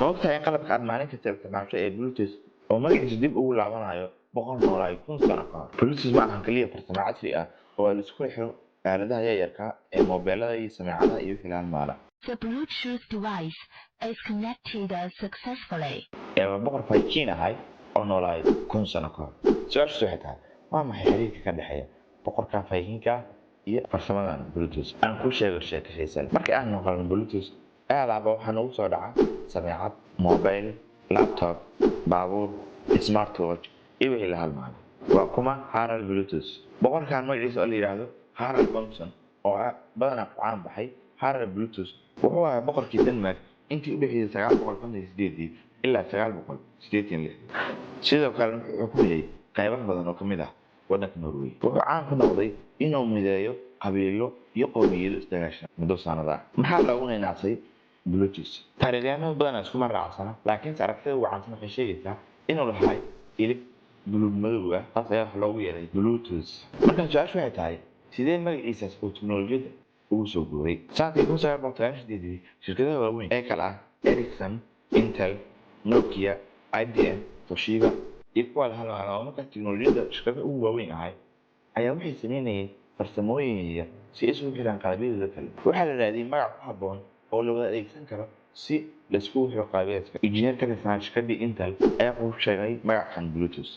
Ma ogtahay in qalabka aad maalin kasta isticmaasho ee Bluetooth oo magaciisa dib ugu laabanayo boqol noolay kun sano ka hor? Bluetooth ma ahan kaliya farsamo casri ah oo la isku xiro aaladaha yaryarka ah ee mobilada iyo samecadaha iyo wixii la halmaala. The Bluetooth device is connected successfully. Waa boqor Viking ahay oo noolay kun sano ka hor. Su'aashu waxay tahay, waa maxay xiriirka ka dhexeeya boqorka Viking-ka iyo farsamadan Bluetooth? Aan ku sheego sheekaysan. Markii aan maqalno Bluetooth, aad waxaa nagu soo dhaca samecad, mobile, laptop, baabuur, smartwatch iyo wixii la halmaala. Waa kuma Harald Bluetooth. Boqorkan magaciisa oo la yiraahdo Harald Bonson oo badanaa ku caan baxay Harald Bluetooth wuxuu ahaa boqorkii Denmark intii u dhaxaysay 958 ilaa 986. Sidoo kale wuxuu xukumayay qaybo badan oo ka mid ah waddanka Norway. Wuxuu caan ku noqday inuu mideeyo qabiilo iyo qowmiyado isdagaashan muddo sanado ah. Maxaa loogu neenaasay Bluetooth? Taariikhyahanno badan isku raacsana, laakiin aragtida ugu caansan waxay sheegaysaa inuu lahaa ilig buluug madow ah, taas ayaa wax loogu yeeray Bluetooth. Marka su'aashu waxay tahay, sidee magaciisaas uu teknoolojiyadda ugu soo guuray? Sanadkii 1998 shirkadaha waaweyn ee kala ah Ericsson, Intel, Nokia, IBM, Toshiba iyo kuwa la halmaala oo markaas teknoolojiyadda shirkadaha ugu waaweyn ahay ayaa waxay sameynayeen farsamooyin yaryar si ay isugu xiraan qalabyadooda kale. Waxaa la raadiyay magac ku habboon oo loo adeegsan karo si la iskugu xiro qalabyadaas. Injineer ka tirsan shirkaddii Intel ayaa ku sheegay magacan Bluetooth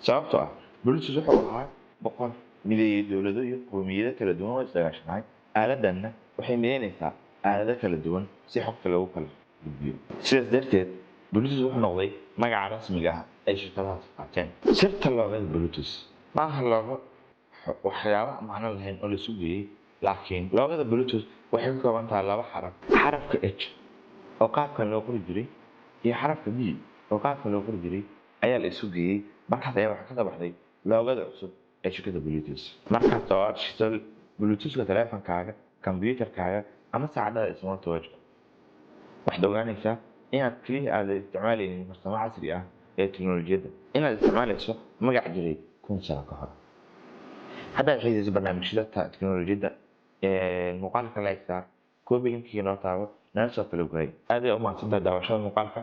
sababtoo ah Bluetooth wuxuu ahaa boqor mideeyay dowlado iyo qowmiyado kala duwan oo isdagaashanay. Aaladdanna waxay mideynaysaa aalado kala duwan si xogta loogu kala gudbiyo. Sidaas darteed, Bluetooth wuxuu noqday magaca rasmiga ah ee shirkadahaas qaateen. Sirta loogada Bluetooth ma aha loogo waxyaabo macno lahayn oo la isu geeyey, laakiin loogada Bluetooth waxay ka kooban tahay laba xaraf, xarafka H oo qaabkan loo qori jiray iyo xarafka B oo qaabkan loo qori jiray ayaa la isu geeyey. Markaas ayaa waxaa ka soo baxday loogada cusub ee shirkadda Bluetooth. Markaas oo aad shido Bluetooth-ka taleefankaaga, kombiyuutarkaaga ama saacadda smartwatch, waxaad ogaanaysaa inaad kaliya aadan isticmaalaynin farsamo casri ah ee teknoolojiyadda, inaad isticmaalayso magac jiray kun sano ka hor. Haddaad xiisayso barnaamijyada teknoolojiyadda muuqaalka like saar, kuwa bilinkiga noo taabo, nala soo talo galay. Aad ayaad u mahadsantahay daawashada muuqaalka.